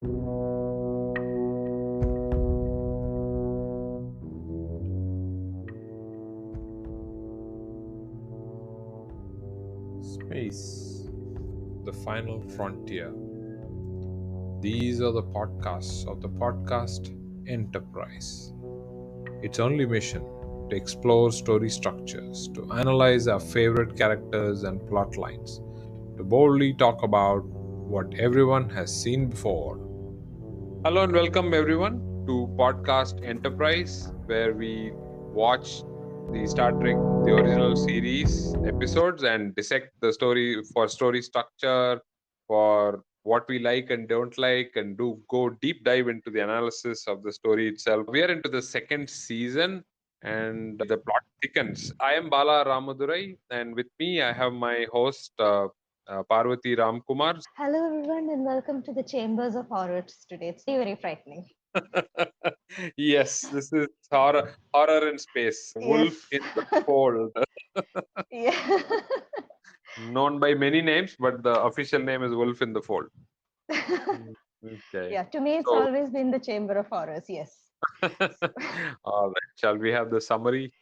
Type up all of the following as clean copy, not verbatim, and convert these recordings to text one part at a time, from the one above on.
Space, the final frontier. These are the podcasts of the podcast Enterprise. Its only mission to explore story structures, to analyze our favorite characters and plot lines, to boldly talk about what everyone has seen before. Hello and welcome everyone to Podcast Enterprise, where we watch the Star Trek, the original series episodes, and dissect the story for story structure, for what we like and don't like, and do go deep dive into the analysis of the story itself. We are into the second season and the plot thickens. I am Bala Ramadurai, and with me I have my host Parvati Ramkumar. Hello, everyone, and welcome to the Chambers of Horrors today. It's very frightening. Yes, this is horror in space. Yes. Wolf in the fold. Yeah. Known by many names, but the official name is Wolf in the Fold. Mm, okay. Yeah, to me, it's So, always been the Chamber of Horrors. Yes. all right. Shall we have the summary?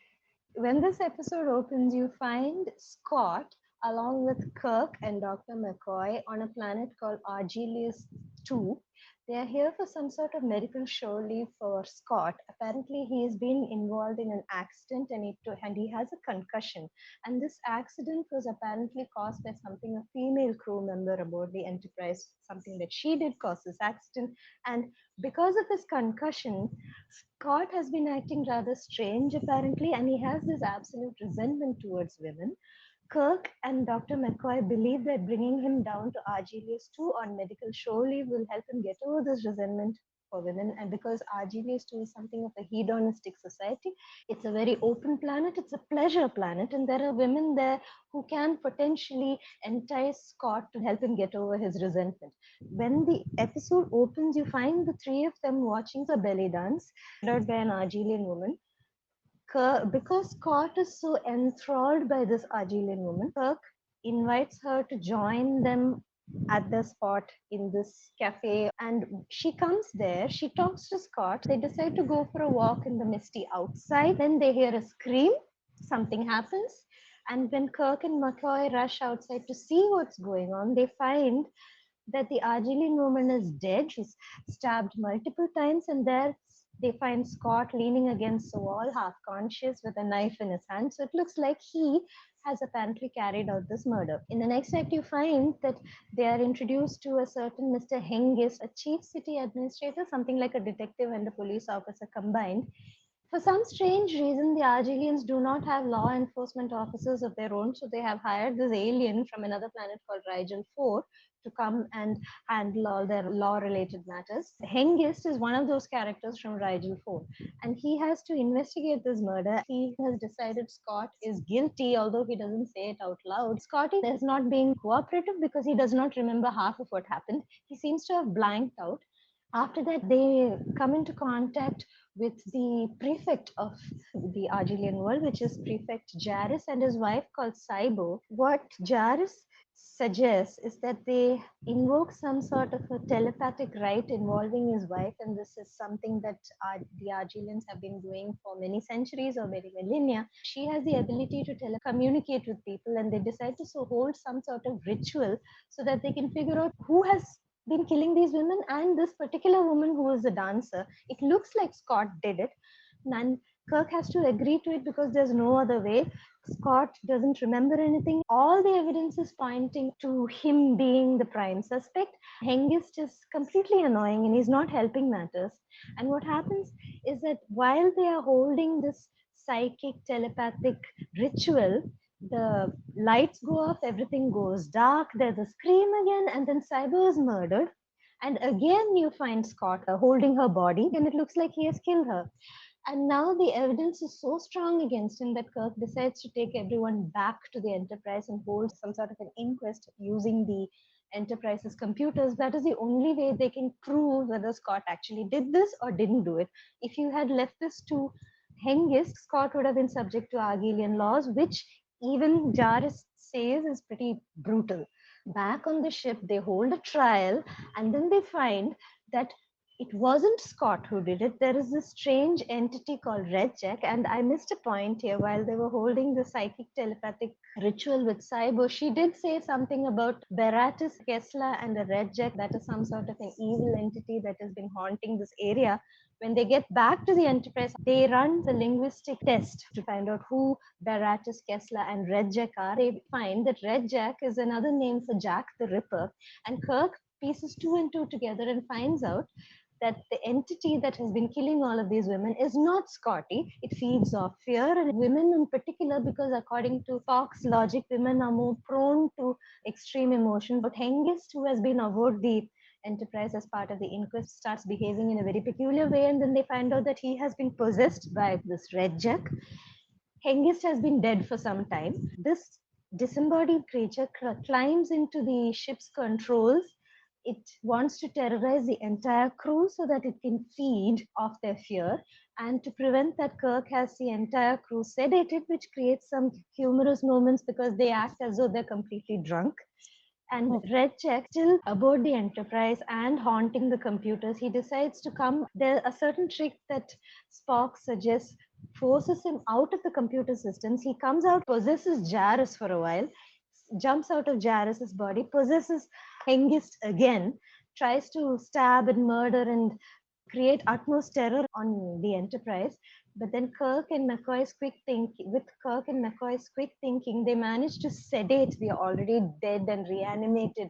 When this episode opens, you find Scott along with Kirk and Dr. McCoy on a planet called Argelius II. They are here for some sort of medical show leave for Scott. Apparently, he has been involved in an accident and he has a concussion. And this accident was apparently caused by something a female crew member aboard the Enterprise, something that she did cause this accident. And because of his concussion, Scott has been acting rather strange apparently, and he has this absolute resentment towards women. Kirk and Dr. McCoy believe that bringing him down to Argelius II on medical show leave will help him get over this resentment for women. And because Argelius II is something of a hedonistic society, it's a very open planet, it's a pleasure planet, and there are women there who can potentially entice Scott to help him get over his resentment. When the episode opens, you find the three of them watching a belly dance led by an Argelian woman. Because Scott is so enthralled by this Argelian woman, Kirk invites her to join them at the spot in this cafe. And she comes there, she talks to Scott. They decide to go for a walk in the misty outside. Then they hear a scream, something happens. And when Kirk and McCoy rush outside to see what's going on, they find that the Argelian woman is dead. She's stabbed multiple times, and there they find Scott leaning against the wall, half conscious, with a knife in his hand. So it looks like he has apparently carried out this murder. In the next act, you find that they are introduced to a certain Mr. Hengist, a chief city administrator, something like a detective and a police officer combined. For some strange reason, the Argelians do not have law enforcement officers of their own, so they have hired this alien from another planet called Rigel 4 to come and handle all their law related matters. Hengist is one of those characters from Rigel 4, and he has to investigate this murder. He has decided Scott is guilty, although he doesn't say it out loud. Scotty is not being cooperative because he does not remember half of what happened. He seems to have blanked out. After that, they come into contact with the prefect of the Argelian world, which is Prefect Jaris and his wife called Saibo. What Jaris suggests is that they invoke some sort of a telepathic right involving his wife, and this is something that the Argelians have been doing for many centuries or many millennia. She has the ability to communicate with people, and they decide to hold some sort of ritual so that they can figure out who has been killing these women. And this particular woman who is a dancer, it looks like Scott did it, and Kirk has to agree to it because there's no other way. Scott doesn't remember anything. All the evidence is pointing to him being the prime suspect. Hengist is completely annoying and he's not helping matters. And what happens is that while they are holding this psychic telepathic ritual, the lights go off, everything goes dark, there's a scream again, and then Cyber is murdered. And again, you find Scott holding her body, and it looks like he has killed her. And now the evidence is so strong against him that Kirk decides to take everyone back to the Enterprise and hold some sort of an inquest using the Enterprise's computers. That is the only way they can prove whether Scott actually did this or didn't do it. If you had left this to Hengist, Scott would have been subject to Argelian laws, which even Jarvis says is pretty brutal. Back on the ship, they hold a trial, and then they find that it wasn't Scott who did it. There is this strange entity called Red Jack, and I missed a point here while they were holding the psychic telepathic ritual with Cybo. She did say something about Beratus, Kessler, and a Red Jack that is some sort of an evil entity that has been haunting this area. When they get back to the Enterprise, they run the linguistic test to find out who Baratus, Kessler, and Red Jack are. They find that Red Jack is another name for Jack the Ripper, and Kirk pieces two and two together and finds out that the entity that has been killing all of these women is not Scotty. It feeds off fear and women in particular, because according to Fox logic, women are more prone to extreme emotion. But Hengist, who has been aboard the Enterprise as part of the inquest, starts behaving in a very peculiar way, and then they find out that he has been possessed by this Red Jack. Hengist has been dead for some time. This disembodied creature climbs into the ship's controls. It wants to terrorize the entire crew so that it can feed off their fear. And to prevent that, Kirk has the entire crew sedated, which creates some humorous moments because they act as though they're completely drunk. And Red Check, still aboard the Enterprise and haunting the computers, he decides to come. There's a certain trick that Spock suggests forces him out of the computer systems. He comes out, possesses Jarrus for a while, jumps out of Jarrus's body, possesses Hengist again, tries to stab and murder and create utmost terror on the Enterprise. But then with Kirk and McCoy's quick thinking, they managed to sedate the already dead and reanimated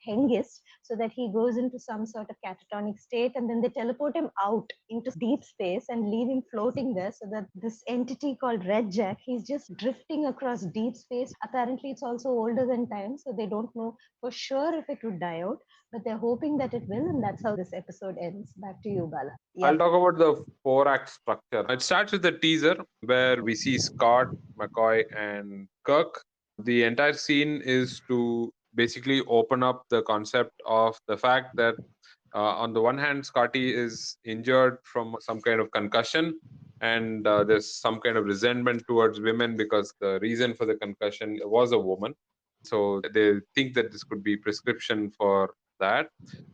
Hengist so that he goes into some sort of catatonic state, and then they teleport him out into deep space and leave him floating there so that this entity called Red Jack, he's just drifting across deep space. Apparently, it's also older than time, so they don't know for sure if it would die out, but they're hoping that it will, and that's how this episode ends. Back to you, Bala. I'll Yep. talk about the four-act structure. It starts with the teaser where we see Scott, McCoy, and Kirk. The entire scene is to basically open up the concept of the fact that, on the one hand, Scotty is injured from some kind of concussion, and there's some kind of resentment towards women because the reason for the concussion was a woman. So they think that this could be prescription for that.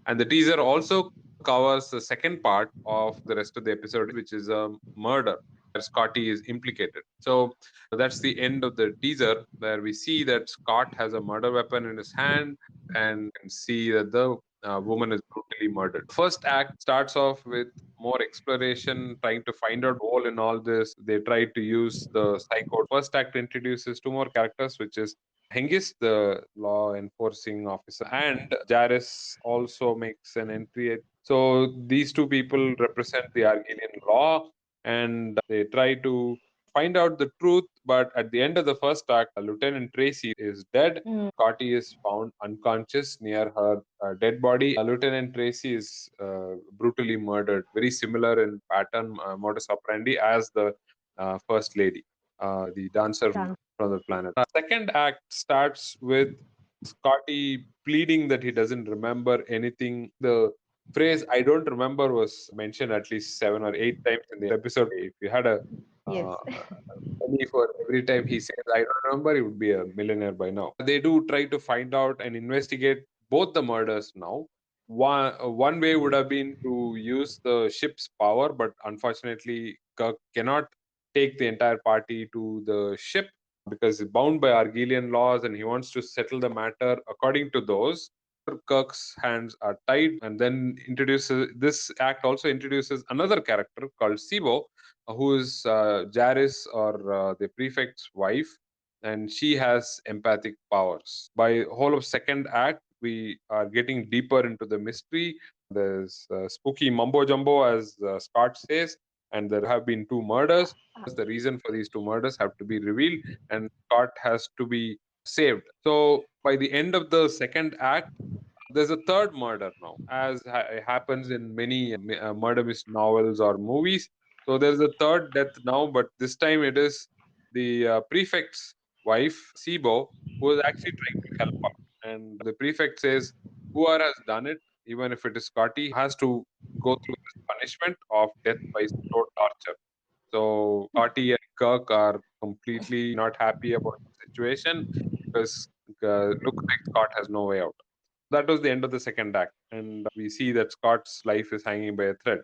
And the teaser also covers the second part of the rest of the episode, which is a murder where Scotty is implicated. So that's the end of the teaser, where we see that Scott has a murder weapon in his hand and can see that the woman is brutally murdered. First act starts off with more exploration, trying to find out all in all this. They try to use the psycho. First act introduces two more characters, which is Hengist, the law enforcing officer, and Jaris also makes an entry. So these two people represent the Argelian law, and they try to find out the truth. But at the end of the first act, Lieutenant Tracy is dead. Scotty is found unconscious near her dead body. Lieutenant Tracy is brutally murdered, very similar in pattern, modus operandi, as the first lady, the dancer from the planet. Second act starts with Scotty pleading that he doesn't remember anything. The phrase "I don't remember" was mentioned at least 7 or 8 times in the episode. If you had a Yes. money for every time he says "I don't remember," he would be a millionaire by now. They do try to find out and investigate both the murders now. One way would have been to use the ship's power, but unfortunately, Kirk cannot take the entire party to the ship because he's bound by Argelian laws and he wants to settle the matter according to those. Kirk's hands are tied, and then introduces this act also introduces another character called Sibo, who is Jaris, or the prefect's wife, and she has empathic powers. By whole of second act, we are getting deeper into the mystery. There's spooky mumbo jumbo, as Scott says, and there have been two murders. The reason for these two murders have to be revealed, and Scott has to be saved. So by the end of the second act, there's a third murder now, as happens in many murder mystery novels or movies. So there's a third death now, but this time it is the prefect's wife, Sibo, who is actually trying to help her. And the prefect says, whoever has done it, even if it is Scotty, has to go through this punishment of death by slow torture. So Scotty and Kirk are completely not happy about the situation because looks like Scott has no way out. That was the end of the second act, and we see that Scott's life is hanging by a thread.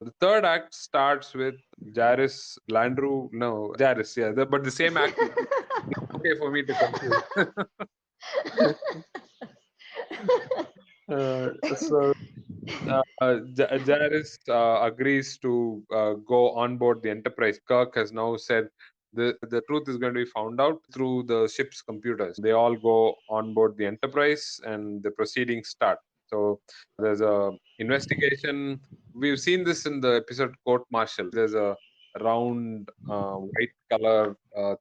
The third act starts with Jairus Landru. No, Jairus, yeah, but the same actor. Okay, for me to confuse. So Jairus agrees to go on board the Enterprise. Kirk has now said the truth is going to be found out through the ship's computers. They all go on board the Enterprise, and the proceedings start. So there's a investigation. We've seen this in the episode Court Martial. There's a round white color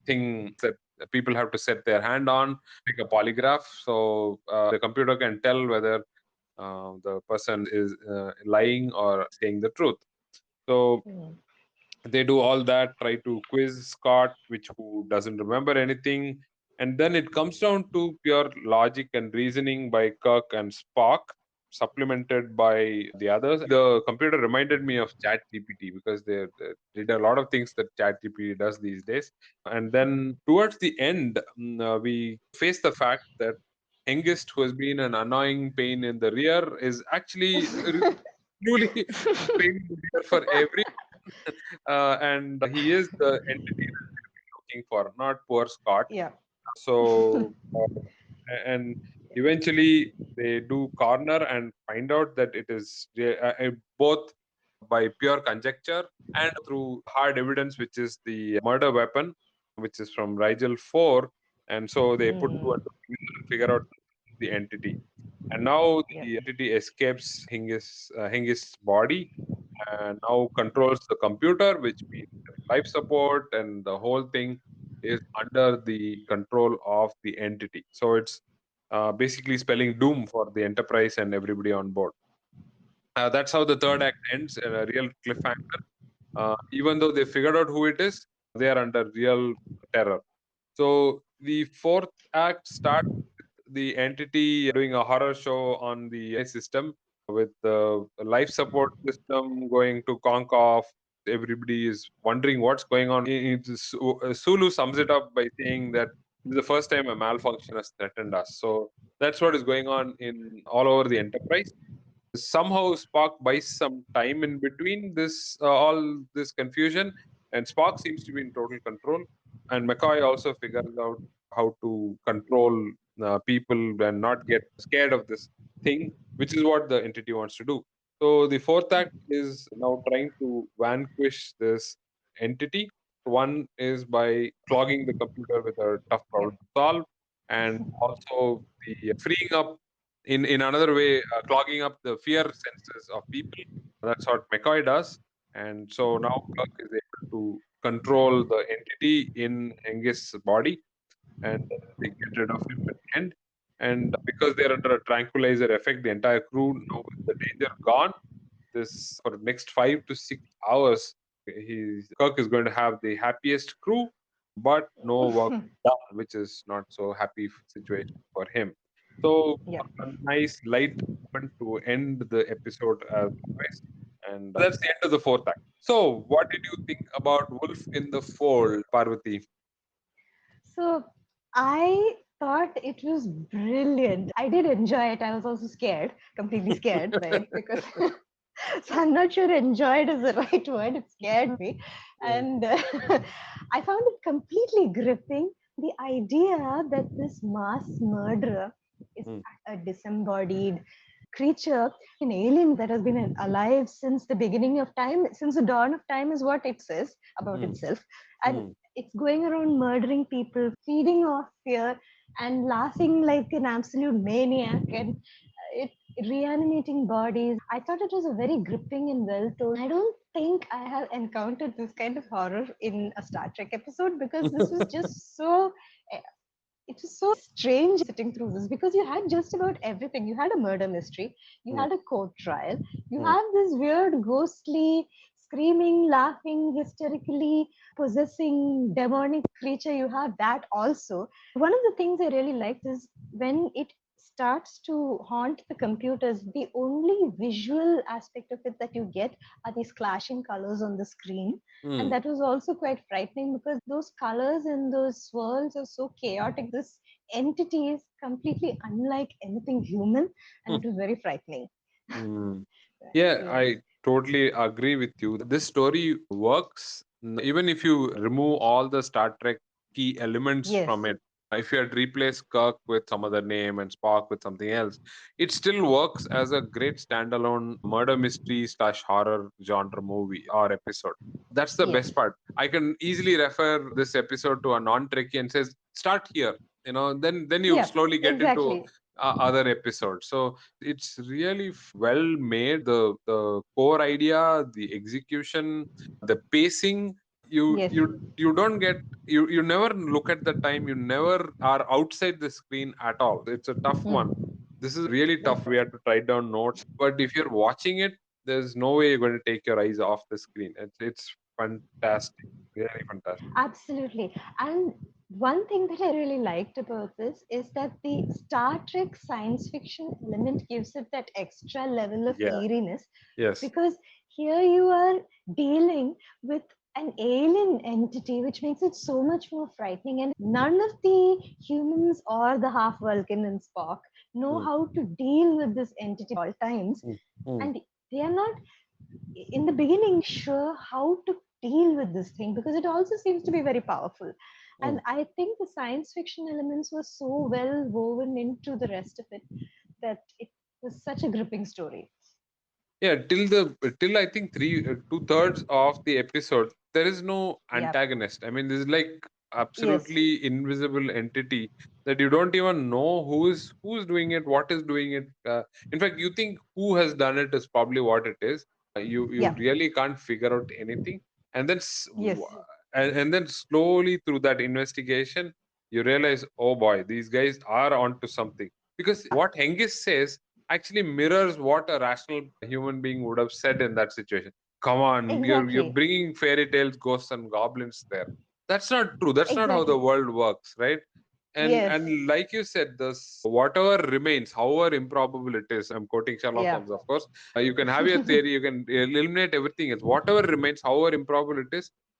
thing that people have to set their hand on, like a polygraph. So the computer can tell whether the person is lying or saying the truth. So Hmm. they do all that, try to quiz Scott, which who doesn't remember anything, and then it comes down to pure logic and reasoning by Kirk and Spock, supplemented by the others. The computer reminded me of ChatGPT because they did a lot of things that ChatGPT does these days. And then towards the end, we face the fact that Hengist, who has been an annoying pain in the rear, is actually truly a pain in the rear for every and he is the entity that we're looking for, not poor Scott. Yeah. So, and eventually they do corner and find out that it is both by pure conjecture and through hard evidence, which is the murder weapon, which is from Rigel 4. And so they put two Hmm. and two together and figure out the entity. And now Yeah. the entity escapes Hingis' body and now controls the computer, which means life support and the whole thing is under the control of the entity. So it's basically spelling doom for the Enterprise and everybody on board. That's how the third act ends, in a real cliffhanger. Even though they figured out who it is, they are under real terror. So the fourth act starts the entity doing a horror show on the system with the life support system going to conk off. Everybody is wondering what's going on. Sulu sums it up by saying that this is the first time a malfunction has threatened us. So that's what is going on in all over the Enterprise. Somehow Spock buys some time in between this all this confusion, and Spock seems to be in total control. And McCoy also figures out how to control people and not get scared of this thing, which is what the entity wants to do. So the fourth act is now trying to vanquish this entity. One is by clogging the computer with a tough Yeah. problem to solve, and also the freeing up in another way, clogging up the fear senses of people. That's what McCoy does. And so now Kirk is able to control the entity in Hengist's body, and they get rid of him at the end. And because they're under a tranquilizer effect, the entire crew, now with the danger gone, this for the next 5 to 6 hours, Kirk is going to have the happiest crew, but no work done, which is not so happy situation for him. So Yeah. a nice light moment to end the episode as always, and that's the end of the fourth act. So, what did you think about Wolf in the Fold, Parvati? So I thought it was brilliant. I did enjoy it. I was also scared, completely scared, right? Because so I'm not sure enjoyed is the right word. It scared me. Yeah. And I found it completely gripping. The idea that this mass murderer is Mm, a disembodied creature, an alien that has been alive since the beginning of time, since the dawn of time, is what it says about mm, itself. And mm, it's going around murdering people, feeding off fear, and laughing like an absolute maniac, and it reanimating bodies. I thought it was a very gripping and well told. I don't think I have encountered this kind of horror in a Star Trek episode, because this was just so it was so strange sitting through this, because you had just about everything. You had a murder mystery, you mm, had a court trial, you mm, have this weird, ghostly, screaming, laughing, hysterically possessing demonic creature. You have that also. One of the things I really liked is when it starts to haunt the computers, the only visual aspect of it that you get are these clashing colors on the screen. And mm, that was also quite frightening, because those colors and those swirls are so chaotic. This entity is completely unlike anything human, and it was very frightening. Hmm. Yeah, Yes. I totally agree with you. This story works even if you remove all the Star Trek key elements Yes. from it. If you had replaced Kirk with some other name and Spock with something else, it still works as a great standalone murder mystery slash horror genre movie or episode. That's the Yes. best part. I can easily refer this episode to a non-Trekkie and says, start here. Then you Yeah. slowly get into Exactly. other episodes. So it's really well made. The core idea, the execution, the pacing, you Yes. you you don't get, you never look at the time, you never are outside the screen at all. It's a tough one. Hmm. This is really Yes. tough. We have to write down notes, but if you're watching it, there's no way you're going to take your eyes off the screen. It's fantastic, really fantastic. Absolutely. And one thing that I really liked about this is that the Star Trek science fiction element gives it that extra level of Yeah. eeriness, Yes. because here you are dealing with an alien entity, which makes it so much more frightening. And none of the humans or the half Vulcan and Spock know Mm, how to deal with this entity all times. mm, mm, And they are not in the beginning sure how to deal with this thing, because it also seems to be very powerful. mm. And I think the science fiction elements were so well woven into the rest of it that it was such a gripping story. Yeah, till I think three 2/3 of the episode, there is no Yep. antagonist. I mean, this is like Yes. absolutely invisible entity that you don't even know who's doing it, what is doing it. In fact, you think who has done it is probably what it is. You Yep. really can't figure out anything, and then Yes. and then slowly through that investigation, you realize, oh boy, these guys are onto something, because what Hengist says actually mirrors what a rational human being would have said in that situation. Come on, you're Exactly. bringing fairy tales, ghosts, and goblins there. That's not true. That's not how the Exactly. world works, right? Yes. And like you said, this whatever remains, however improbable it is. I'm quoting Sherlock Yeah. Holmes, of course. You can have your theory, you can eliminate everything else. Whatever remains, however improbable it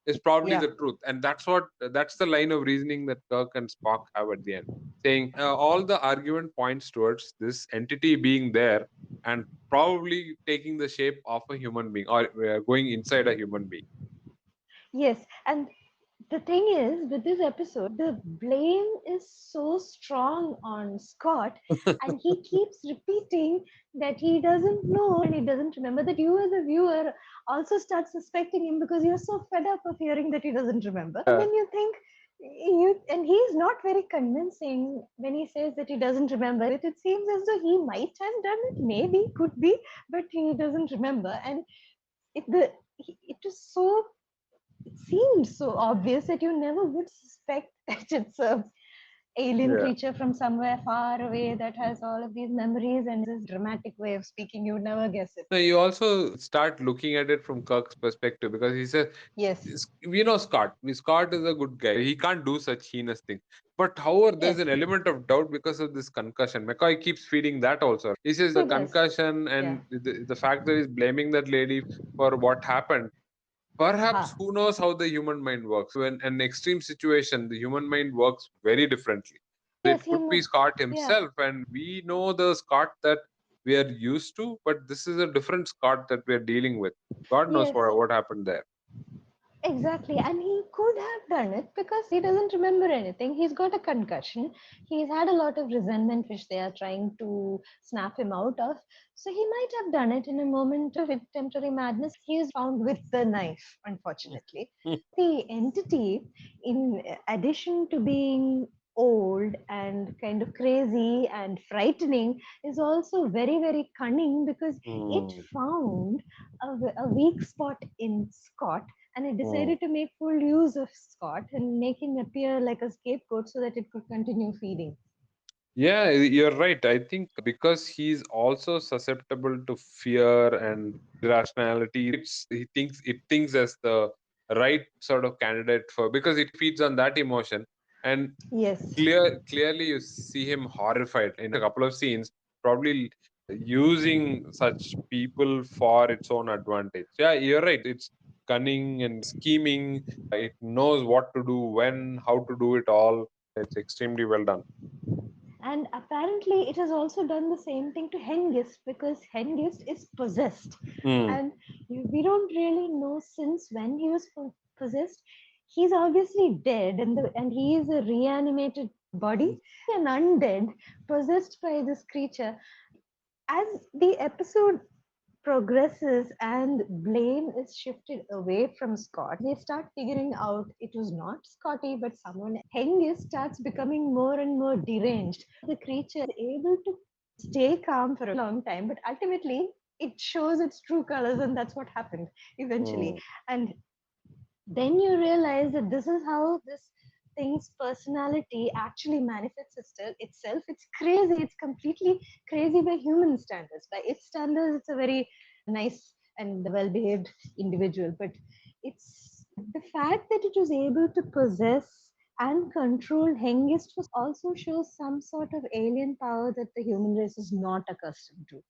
is probably Yeah. the truth. And that's the line of reasoning that Kirk and Spock have at the end, saying all the argument points towards this entity being there and probably taking the shape of a human being, or going inside a human being. Yes. And the thing is, with this episode, the blame is so strong on Scott, and he keeps repeating that he doesn't know and he doesn't remember. That you, as a viewer, also start suspecting him because you're so fed up of hearing that he doesn't remember. And Yeah. then you think, and he's not very convincing when he says that he doesn't remember it. It seems as though he might have done it, maybe, could be, but he doesn't remember. And it is so, it seems so obvious that you never would suspect that it's a alien Yeah. creature from somewhere far away that has all of these memories and this dramatic way of speaking. You would never guess it. No, you also start looking at it from Kirk's perspective, because he says, Yes. we know Scott. Scott is a good guy. He can't do such heinous things. But however, there's Yes. an element of doubt because of this concussion. McCoy keeps feeding that also. He says the He does. concussion Yeah. and the fact that he's blaming that lady for what happened. Perhaps Ha. who knows how the human mind works? When an extreme situation, the human mind works very differently. Yes, It he could be know. Scott Yeah. himself, and we know the Scott that we are used to, but this is a different Scott that we are dealing with. God knows Yes. what happened there. Exactly. And he could have done it because he doesn't remember anything. He's got a concussion. He's had a lot of resentment, which they are trying to snap him out of. So he might have done it in a moment of temporary madness. He is found with the knife, unfortunately. The entity, in addition to being old and kind of crazy and frightening, is also very, very cunning because it Hmm. found a weak spot in Scott, and it Hmm. decided to make full use of Scott and make him appear like a scapegoat so that it could continue feeding. Yeah, you're right. I think because he's also susceptible to fear and irrationality, it thinks as the right sort of candidate for, because it feeds on that emotion. And Yes. clearly you see him horrified in a couple of scenes, probably using such people for its own advantage. Yeah, you're right. It's cunning and scheming. It knows what to do, when, how to do it all. It's extremely well done. And apparently, it has also done the same thing to Hengist because Hengist is possessed. Hmm. And we don't really know since when he was possessed. He's obviously dead, and he is a reanimated body, an undead, possessed by this creature. As the episode progresses and blame is shifted away from Scott, they start figuring out it was not Scotty but someone. Hengist starts becoming more and more deranged. The creature is able to stay calm for a long time, but ultimately it shows its true colors, and that's what happened eventually. Hmm. And then you realize that this is how this thing's personality actually manifests itself. It's crazy. It's completely crazy by human standards. By its standards, it's a very nice and well behaved individual. But it's the fact that it was able to possess and control Hengist was also shows some sort of alien power that the human race is not accustomed to.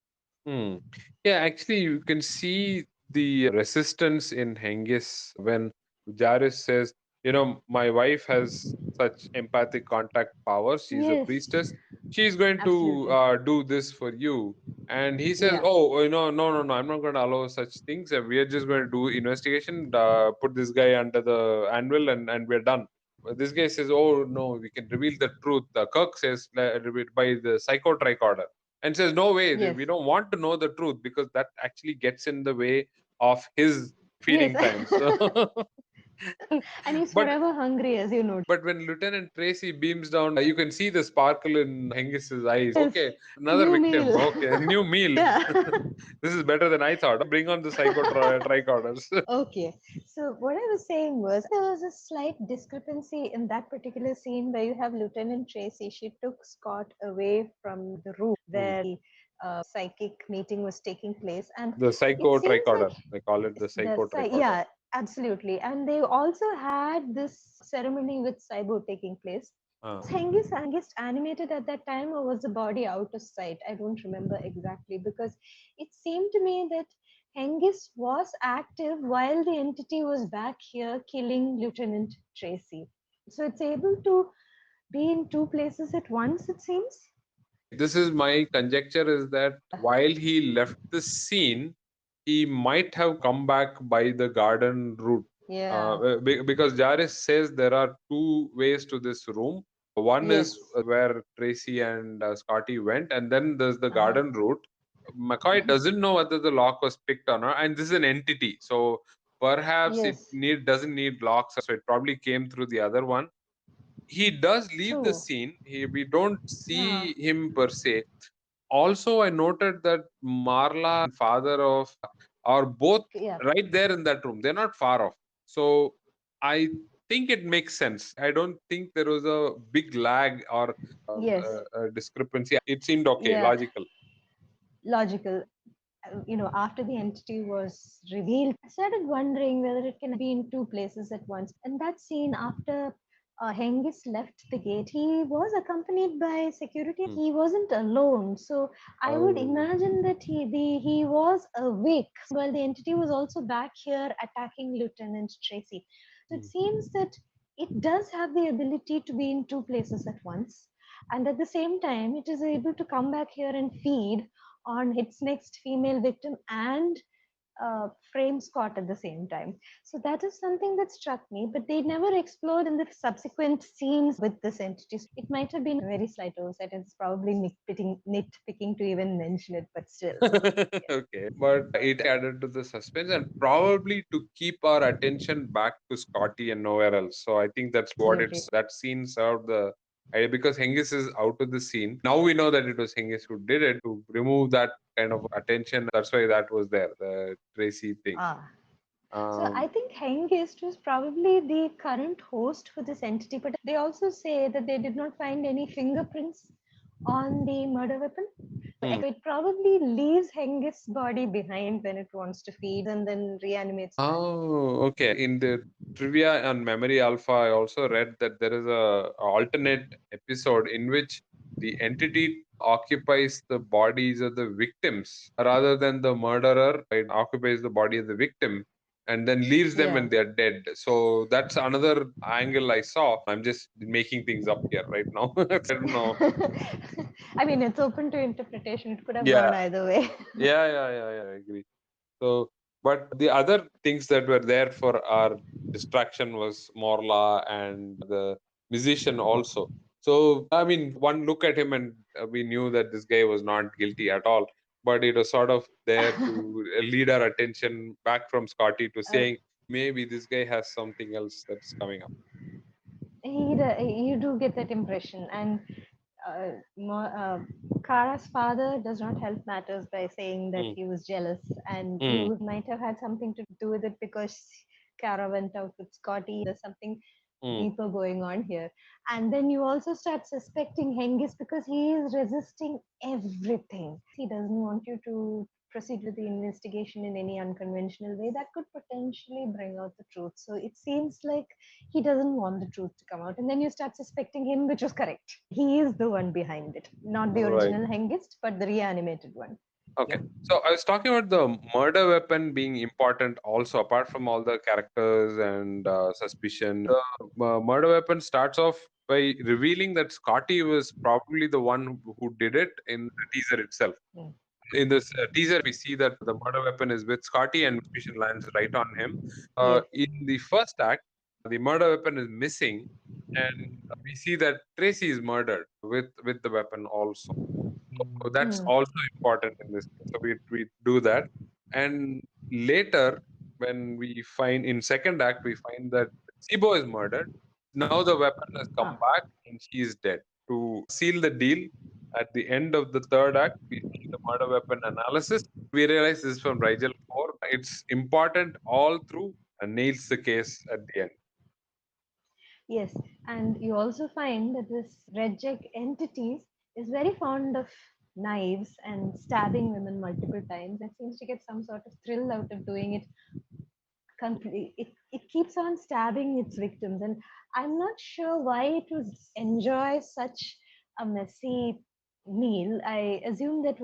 Hmm. Yeah, actually, you can see the resistance in Hengis when Jairus says, my wife has such empathic contact powers. She's a Yes, priestess. She's going to absolutely. do this for you. And he says, Yeah. oh, no, no, no, I'm not going to allow such things. We are just going to do investigation, put this guy under the anvil, and we're done. This guy says, oh, no, we can reveal the truth. Kirk says, by the psycho tricorder and says, no way, Yes. we don't want to know the truth because that actually gets in the way of his Yes. feeding time. So, And he's but forever hungry, as you know. when Lieutenant Tracy beams down, you can see the sparkle in Hengist's eyes. Yes. Okay, another New victim. meal. Okay, new meal. Yeah. This is better than I thought. Bring on the tricorders. Okay. So what I was saying was there was a slight discrepancy in that particular scene where you have Lieutenant Tracy. She took Scott away from the room Hmm. where the psychic meeting was taking place, and The it psycho seems like tricorder. They call it the psycho tricorder. yeah, absolutely. And they also had this ceremony with Cybo taking place. Ah. Was Hengist animated at that time, or was the body out of sight? I don't remember exactly because it seemed to me that Hengist was active while the entity was back here killing Lieutenant Tracy. So it's able to be in two places at once, it seems. This is my conjecture is that while he left the scene, he might have come back by the garden route. Yeah. Because Jaris says there are two ways to this room. One is Yes. where Tracy and Scotty went, and then there's the Uh-huh. garden route. McCoy doesn't know whether the lock was picked or not, and this is an entity, so perhaps it Yes. doesn't need locks, so it probably came through the other one. He does leave the True. scene. We don't Uh-huh. see him per se. Also, I noted that Marla and father of are both Yeah. right there in that room. They're not far off. So I think it makes sense. I don't think there was a big lag or Yes. a discrepancy. It seemed okay, Yeah. logical. Logical. After the entity was revealed, I started wondering whether it can be in two places at once. And that scene after Hengist left the gate, he was accompanied by security. Hmm. He wasn't alone, so I would Oh. imagine that he was awake while the entity was also back here attacking Lieutenant Tracy. So it Hmm. seems that it does have the ability to be in two places at once, and at the same time, it is able to come back here and feed on its next female victim and frame Scott at the same time. So that is something that struck me, but they never explored in the subsequent scenes with this entity. It might have been a very slight oversight. It's probably nitpicking to even mention it, but still. Okay, but it added to the suspense and probably to keep our attention back to Scotty and nowhere else. So I think that's what Absolutely. it's that scene served the idea because Hengis is out of the scene. Now we know that it was Hengis who did it to remove that kind of attention. That's why that was there, the Tracy thing. Ah. So I Um, think Hengist was probably the current host for this entity, but they also say that they did not find any fingerprints on the murder weapon. hmm. It probably leaves Hengist's body behind when it wants to feed and then reanimates back. Oh, okay. In the trivia on Memory Alpha, I also read that there is a alternate episode in which the entity occupies the bodies of the victims rather than the murderer. It occupies the body of the victim. and then leaves them when Yeah. they're dead. So that's another angle I saw. I'm just making things up here right now. I don't know. I mean, it's open to interpretation. It could have Yeah, gone either way. yeah. I agree. So, but the other things that were there for our distraction was Morla and the musician also. So, I mean, one look at him and we knew that this guy was not guilty at all. But it was sort of there to lead our attention back from Scotty to uh, saying maybe this guy has something else that's coming up. you do get that impression, and more, Kara's father does not help matters by saying that Mm, he was jealous, and he mm, might have had something to do with it because Kara went out with Scotty. There's something mm, deeper going on here. And then you also start suspecting Hengist because he is resisting everything. He doesn't want you to proceed with the investigation in any unconventional way that could potentially bring out the truth. So it seems like he doesn't want the truth to come out. And then you start suspecting him, which was correct. He is the one behind it, not the right. original Hengist, but the reanimated one. Okay. Yeah. So I was talking about the murder weapon being important also, apart from all the characters and suspicion. The murder weapon starts off by revealing that Scotty was probably the one who did it in the teaser itself. Mm. In this teaser, we see that the murder weapon is with Scotty and suspicion lands right on him. Yes. In the first act, the murder weapon is missing, and we see that Tracy is murdered with the weapon also. So that's Mm. also important in this case. So we do that. And later, when we find in second act, we find that Sibo is murdered. Now the weapon has come Ah. back and she is dead. To seal the deal, at the end of the third act, we see the murder weapon analysis. We realize this is from Rigel 4. It's important all through and nails the case at the end. Yes, and you also find that this Reject entities is very fond of knives and stabbing women multiple times and seems to get some sort of thrill out of doing it. It keeps on stabbing its victims, and I'm not sure why it would enjoy such a messy meal. I assume that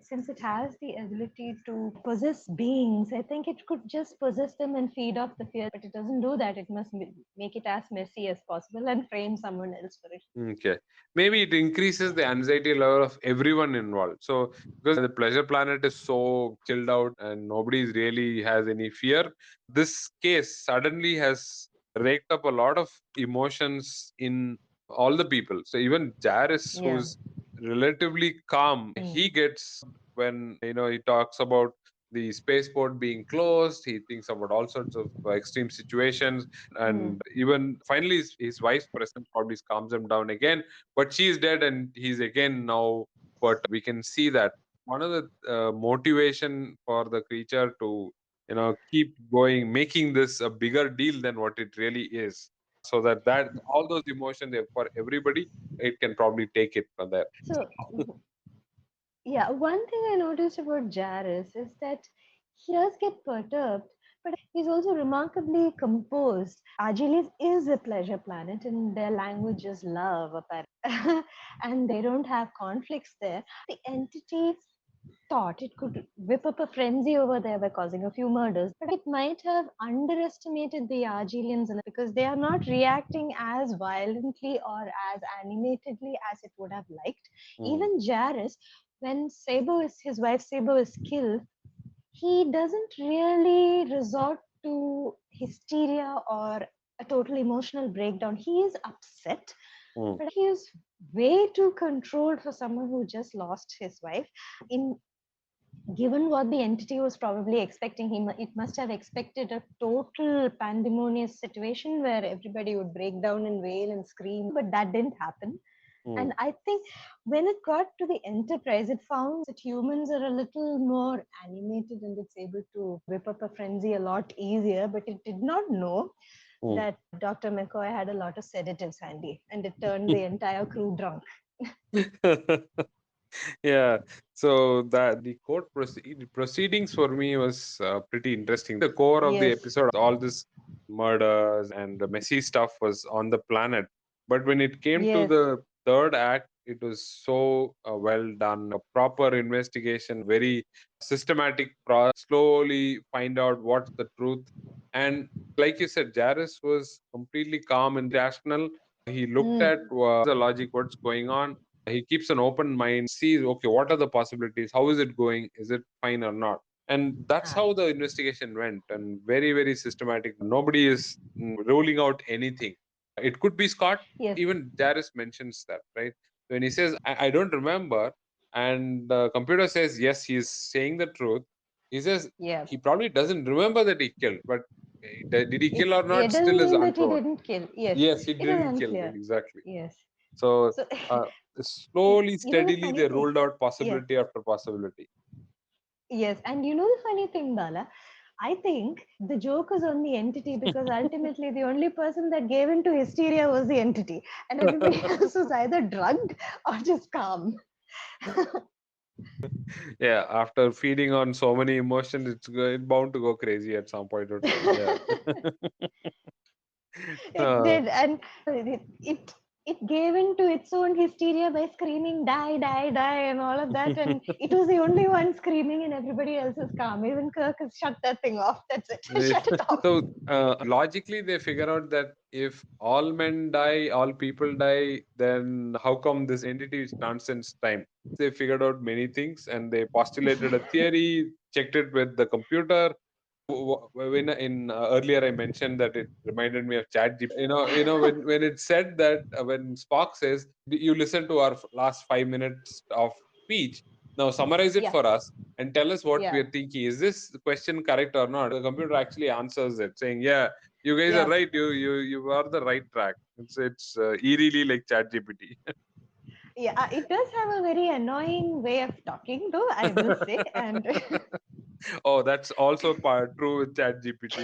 since it has the ability to possess beings, I think it could just possess them and feed off the fear, but it doesn't do that. It must make it as messy as possible and frame someone else for it. Okay. Maybe it increases the anxiety level of everyone involved. So, because the pleasure planet is so chilled out and nobody really has any fear, this case suddenly has raked up a lot of emotions in all the people. So, even Jaris, Yeah. who's relatively calm, Mm. he gets when he talks about the spaceport being closed, he thinks about all sorts of extreme situations, Mm. and even finally his wife's presence probably calms him down again, but she's dead and he's again now. But we can see that one of the motivation for the creature to keep going, making this a bigger deal than what it really is, so that all those emotions for everybody, it can probably take it from there. So, yeah, one thing I noticed about Jairus is that he does get perturbed, but he's also remarkably composed. Argelius is a pleasure planet, and their language is love, apparently, and they don't have conflicts there. The entity thought it could whip up a frenzy over there by causing a few murders, but it might have underestimated the Argelians because they are not reacting as violently or as animatedly as it would have liked. Mm, Even Jairus, when his wife Sabo is killed, he doesn't really resort to hysteria or a total emotional breakdown. He is upset, mm, but he is way too controlled for someone who just lost his wife. In Given what the entity was probably expecting, it must have expected a total pandemonious situation where everybody would break down and wail and scream, but that didn't happen. mm, And I think when it got to the Enterprise, it found that humans are a little more animated and it's able to whip up a frenzy a lot easier, but it did not know mm. that Dr. McCoy had a lot of sedatives handy and it turned the entire crew drunk. Yeah, so that the proceedings for me was pretty interesting. The core of the Yes. episode, all this murders and the messy stuff was on the planet. But when it came to Yes. the third act, It was so well done, a proper investigation, very systematic process, slowly find out what's the truth. And like you said, Jairus was completely calm and rational. He looked at Mm. the logic, what's going on. He keeps an open mind, sees, okay, what are the possibilities? How is it going? Is it fine or not? And that's Ah, how the investigation went, and very, very systematic. Nobody is ruling out anything. It could be Scott. yes. Even Jairus mentions that, right? When he says, I don't remember, and the computer says, yes, he's saying the truth, he says Yeah. he probably doesn't remember that he killed, but did he kill or It not doesn't still is mean that he unproven. didn't kill. Yes, Yes, he it is didn't kill, unclear. exactly. Yes. So So, uh, slowly, you know the steadily, funny they thing? ruled out Yeah. possibility after possibility. Yes. And you know the funny thing, Bala? I think the joke is on the entity because ultimately the only person that gave into hysteria was the entity, and everybody else was either drugged or just calm. Yeah, after feeding on so many emotions, it's bound to go crazy at some point of time. Yeah. It uh, did, and it gave into its own hysteria by screaming "die, die, die" and all of that, and it was the only one screaming, and everybody else is calm. Even Kirk has shut that thing off. That's it. Shut it off. so logically, they figure out that if all men die, all people die, then how come this entity transcends time? They figured out many things, and they postulated a theory, checked it with the computer. When in earlier I mentioned that it reminded me of ChatGPT. When it said that when Spock says, "You listen to our last 5 minutes of speech. Now summarize it Yeah, for us and tell us what we yeah, are thinking. Is this question correct or not?" The computer actually answers it, saying, "Yeah, you guys are yeah, right. You are the right track." It's eerily like ChatGPT. yeah. It does have a very annoying way of talking, though I will say, and Oh, that's also true with ChatGPT.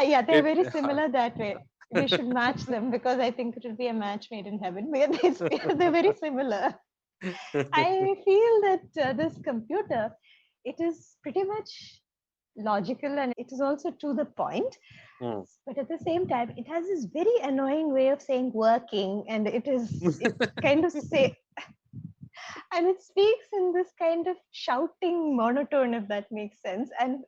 yeah, they're It very similar that way. We should match them because I think it will be a match made in heaven. They're very similar. I feel that this computer, it is pretty much logical and it is also to the point. Hmm. But at the same time, it has this very annoying way of saying working, and it kind of say, and it speaks in this kind of shouting monotone, if that makes sense. And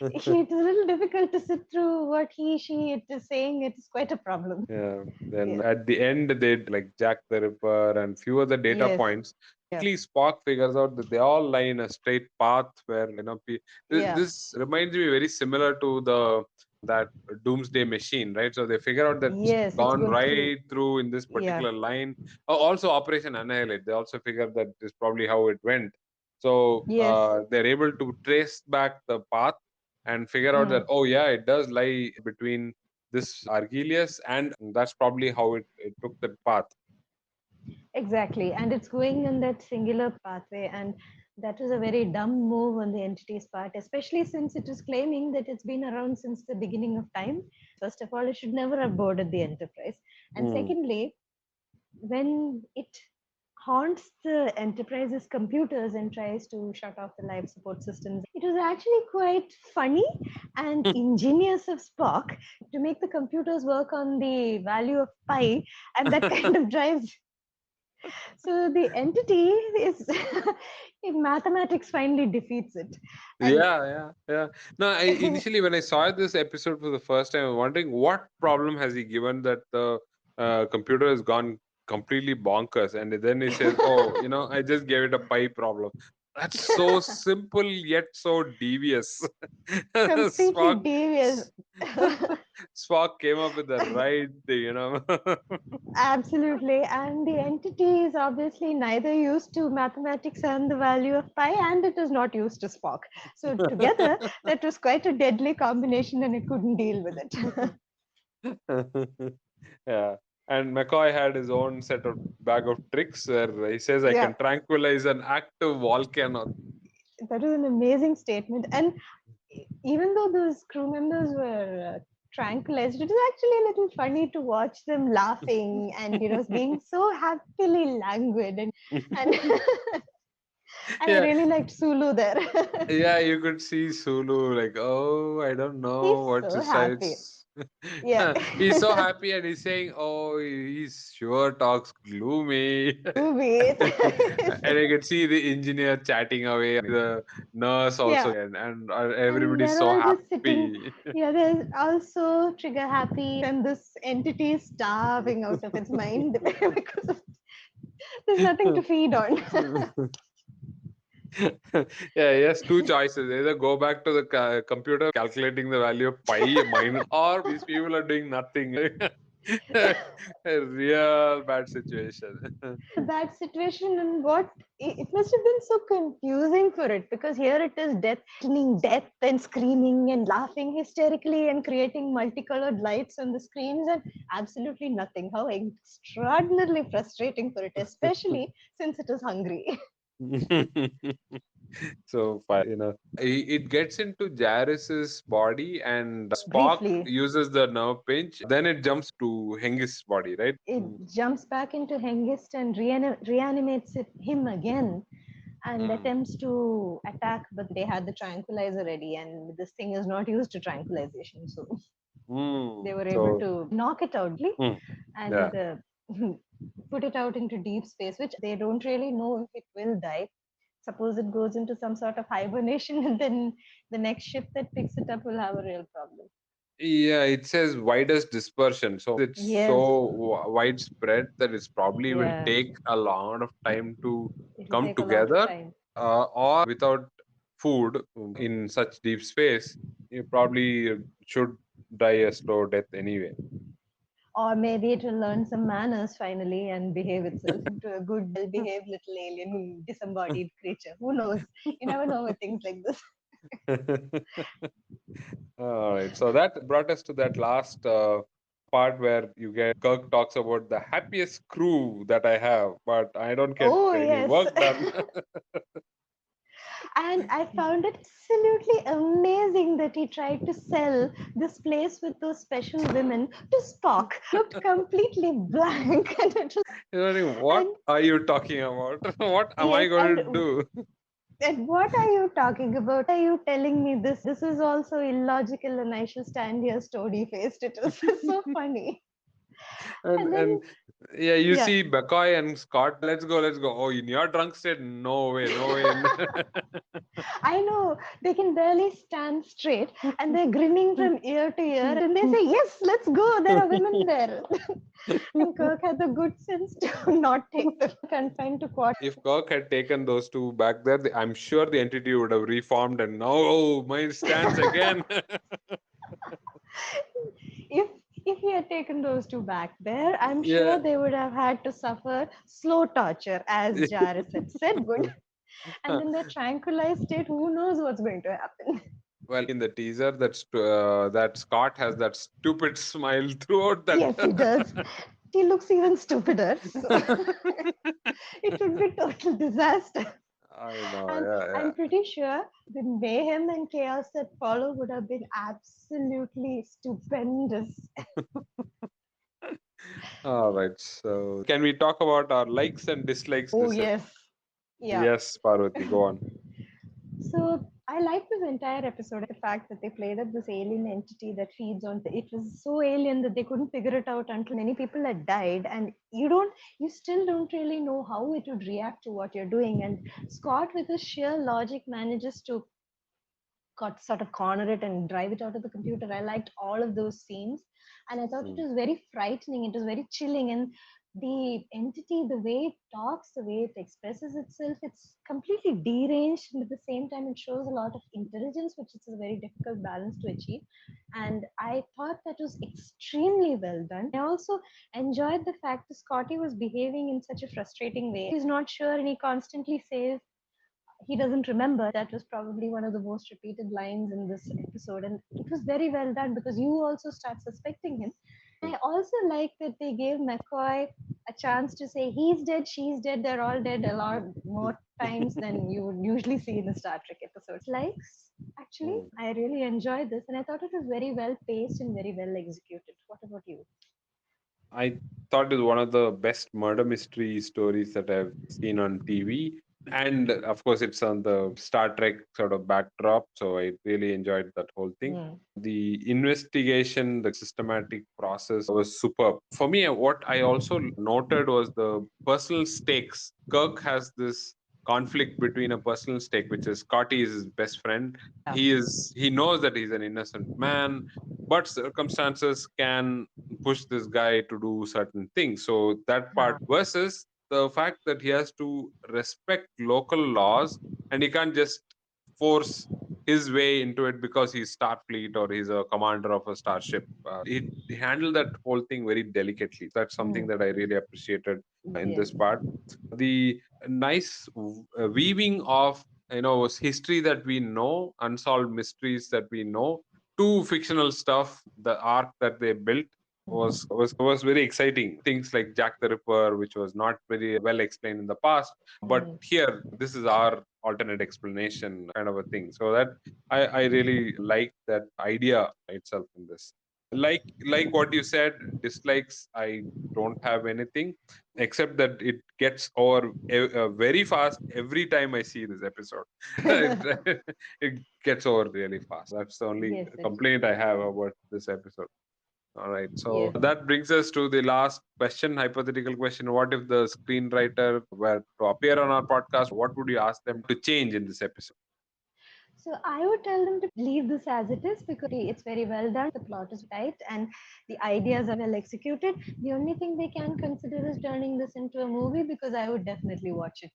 it's a little difficult to sit through what she it is saying. It is quite a problem. Yeah. Then Yeah. at the end, they like Jack the Ripper and few other data Yes. points. Yeah. Quickly, Spock figures out that they all lie in a straight path where Yeah. this reminds me very similar to the that Doomsday Machine, right? So they figure out that it's Yes, it's gone going through. right through in this Yeah. particular line. Also, Operation Annihilate. They also figured that is probably how it went. So Yes. they're able to trace back the path and figure out that, Mm. oh yeah, it does lie between this Argelius, and that's probably how it took that path. Exactly. And it's going in that singular pathway. And that was a very dumb move on the entity's part, especially since it is claiming that it's been around since the beginning of time. First of all, it should never have boarded the Enterprise. And Mm. secondly, when it haunts the Enterprise's computers and tries to shut off the life support systems, it was actually quite funny and ingenious of Spock to make the computers work on the value of pi, and that kind of drives. So the entity is, in mathematics, finally defeats it. And Yeah. No, initially when I saw this episode for the first time, I'm wondering what problem has he given that the computer has gone completely bonkers, and then he says, "Oh, I just gave it a pi problem." That's so simple yet so devious. completely Spock, devious. Spock came up with the right Absolutely. And the entity is obviously neither used to mathematics and the value of pi, and it is not used to Spock. So together, that was quite a deadly combination, and it couldn't deal with it. Yeah. And McCoy had his own set of bag of tricks where he says, I Yeah, can tranquilize an active volcano. that was an amazing statement. And even though those crew members were tranquilized, it was actually a little funny to watch them laughing and being so happily languid and and I Yeah. really liked Sulu there. Yeah, you could see Sulu like, oh, I don't He's know what to so say. happy. Yeah. He's so happy and he's saying, "Oh, he sure talks gloomy." Wait. And I can see the engineer chatting away, the nurse also, Yeah. and And everybody's they're so all just sitting. happy. Yeah, they're also trigger happy, and this entity is starving out of its mind because there's nothing to feed on. Yeah, yes, two choices. Either go back to the computer calculating the value of pi minus, or these people are doing nothing. A real bad situation. Bad situation, and what it must have been so confusing for it, because here it is death, threatening death and screaming and laughing hysterically and creating multicolored lights on the screens, and absolutely nothing. How extraordinarily frustrating for it, especially since it is hungry. So it gets into Jairus's body, and Spock Briefly, uses the nerve pinch. Then it jumps to Hengist's body, right? it jumps back into Hengist and reanimates him again and Mm. attempts to attack, but they had the tranquilizer ready, and this thing is not used to tranquilization. So they were able So, to knock it out mm, yeah. and put it out into deep space, which they don't really know if it will die. Suppose it goes into some sort of hibernation, and then the next ship that picks it up will have a real problem. Yeah, it says widest dispersion. So it's Yes. so widespread that it's probably will Yeah. take a lot of time to It'll come take a lot of together, time. or without food in such deep space, you probably should die a slow death anyway. Or maybe it will learn some manners finally and behave itself into a good, well behaved little alien disembodied creature. Who knows? You never know with things like this. All right. So that brought us to that last part where you get Kirk talks about the happiest crew that I have, but I don't get Oh, any yes. work done. And I found it absolutely amazing that he tried to sell this place with those special women to Spock. Looked completely blank, and it was, You're like, what and are you talking about? What am I yes, going to do? and what are you talking about? Are you telling me this? This is also illogical, and I shall stand here stony faced. It was so funny. And And then, yeah, you yeah, see McCoy and Scott. Let's go, let's go. Oh, in your drunk state? No way, no way. I know they can barely stand straight and they're grinning from ear to ear, and they say, "Yes, let's go. There are women there." And Kirk had the good sense to not take the confined to quarters. If Kirk had taken those two back there, I'm sure the entity would have reformed, and now, oh, mine stands again. If he had taken those two back there, I'm Yeah. sure they would have had to suffer slow torture, as Jairus had said would. And in their tranquilized state, who knows what's going to happen? Well, in the teaser, that Scott has that stupid smile throughout that. Yes, he does. He looks even stupider. So it would be total disaster. I know, And yeah, I'm pretty sure the mayhem and chaos that followed would have been absolutely stupendous. yeah. All right. So, can we talk about our likes and dislikes Oh, this yes. Yeah. Yes, Parvati, go on. So I like this entire episode. The fact that they played up this alien entity that feeds on it was so alien that they couldn't figure it out until many people had died, and you still don't really know how it would react to what you're doing. And Scott, with his sheer logic, manages to sort of corner it and drive it out of the computer. I liked all of those scenes, and I thought it Mm. was very frightening. It was very chilling, and the entity, the way it talks, the way it expresses itself, it's completely deranged, and at the same time, it shows a lot of intelligence, which is a very difficult balance to achieve. And I thought that was extremely well done. I also enjoyed the fact that Scotty was behaving in such a frustrating way. He's not sure, and he constantly says he doesn't remember. That was probably one of the most repeated lines in this episode, and it was very well done because you also start suspecting him. I also like that they gave McCoy a chance to say he's dead, she's dead, they're all dead a lot more times than you would usually see in a Star Trek episode. Likes, actually, Mm. I really enjoyed this, and I thought it was very well paced and very well executed. What about you? I thought it was one of the best murder mystery stories that I've seen on TV. And of course, it's on the Star Trek sort of backdrop. So I really enjoyed that whole thing. The investigation, the systematic process was superb. For me, what I also noted was the personal stakes. Kirk has this conflict between a personal stake, which is Scotty is his best friend. He knows that he's an innocent man, but circumstances can push this guy to do certain things. So that part versus the fact that he has to respect local laws and he can't just force his way into it because he's Starfleet or he's a commander of a starship. He handled that whole thing very delicately. That's something that I really appreciated in this part. The nice weaving of history that we know, unsolved mysteries that we know, to fictional stuff. The arc that they built was very exciting. Things like Jack the Ripper, which was not very well explained in the past, but here this is our alternate explanation kind of a thing. So that I really like that idea itself in this. Like what you said, dislikes, I don't have anything except that it gets over very fast every time I see this episode. It gets over really fast. That's the only complaint I have about this episode. All right. So that brings us to the last question, hypothetical question. What if the screenwriter were to appear on our podcast? What would you ask them to change in this episode? So I would tell them to leave this as it is because it's very well done. The plot is tight and the ideas are well executed. The only thing they can consider is turning this into a movie because I would definitely watch it.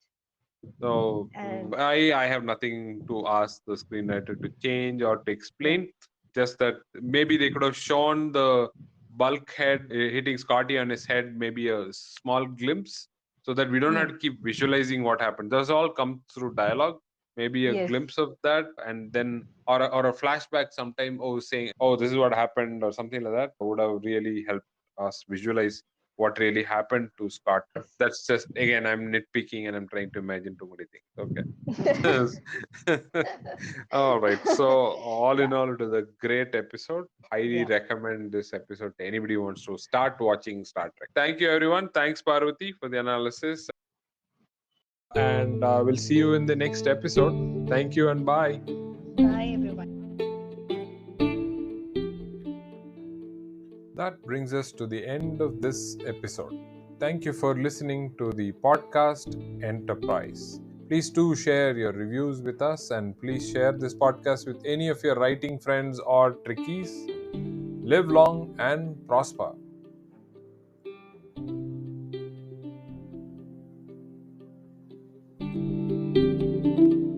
So And I have nothing to ask the screenwriter to change or to explain. Just that maybe they could have shown the bulkhead hitting Scotty on his head, maybe a small glimpse, so that we don't have to keep visualizing what happened. Those all come through dialogue. Maybe a glimpse of that, and then or a flashback sometime. Oh, saying, "Oh, this is what happened," or something like that would have really helped us visualize what really happened to Scott. That's just, again, I'm nitpicking and I'm trying to imagine too many things. Okay. All right. So all in all, it was a great episode. Highly recommend this episode to anybody who wants to start watching Star Trek. Thank you, everyone. Thanks, Parvati, for the analysis. And we'll see you in the next episode. Thank you and bye. Bye, everyone. That brings us to the end of this episode. Thank you for listening to the podcast Enterprise. Please do share your reviews with us and please share this podcast with any of your writing friends or trickies. Live long and prosper.